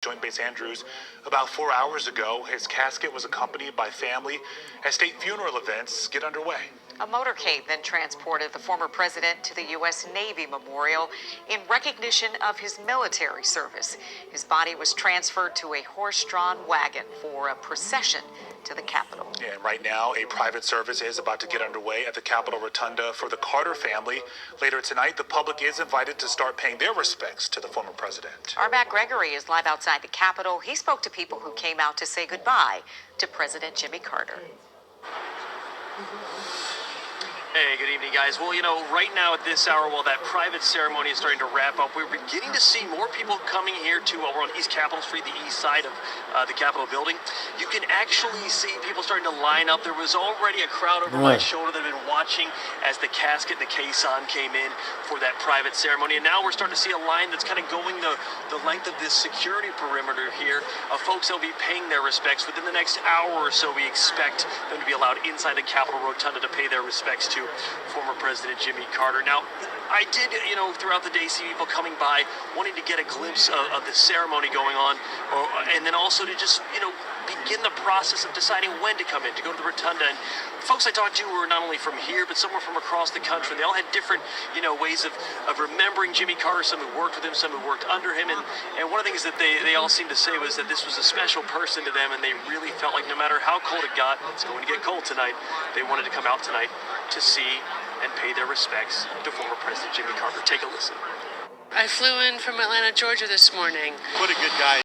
Joint Base Andrews about 4 hours ago. His casket was accompanied by family as state funeral events get underway. A motorcade then transported the former president to the U.S. Navy Memorial in recognition of his military service. His body was transferred to a horse-drawn wagon for a procession to the Capitol. Yeah, and right now, a private service is about to get underway at the Capitol Rotunda for the Carter family. Later tonight, the public is invited to start paying their respects to the former president. Our Matt Gregory is live outside the Capitol. He spoke to people who came out to say goodbye to President Jimmy Carter. Hey, good evening, guys. Well, right now at this hour, while that private ceremony is starting to wrap up, we're beginning to see more people coming here to, we're on East Capitol Street, the east side of the Capitol building. You can actually see people starting to line up. There was already a crowd over my shoulder that had been watching as the casket and the caisson came in for that private ceremony. And now we're starting to see a line that's kind of going the length of this security perimeter here of folks that will be paying their respects. Within the next hour or so, we expect them to be allowed inside the Capitol Rotunda to pay their respects to former President Jimmy Carter. Now, I did, throughout the day see people coming by wanting to get a glimpse of the ceremony going on, and then also to just, begin the process of deciding when to come in, to go to the Rotunda. And folks I talked to were not only from here, but some were from across the country. They all had different, ways of remembering Jimmy Carter. Some who worked with him, some who worked under him. And one of the things that they all seemed to say was that this was a special person to them, and they really felt like no matter how cold it got, it's going to get cold tonight, they wanted to come out tonight to see and pay their respects to former President Jimmy Carter. Take a listen. I flew in from Atlanta, Georgia this morning. What a good guy.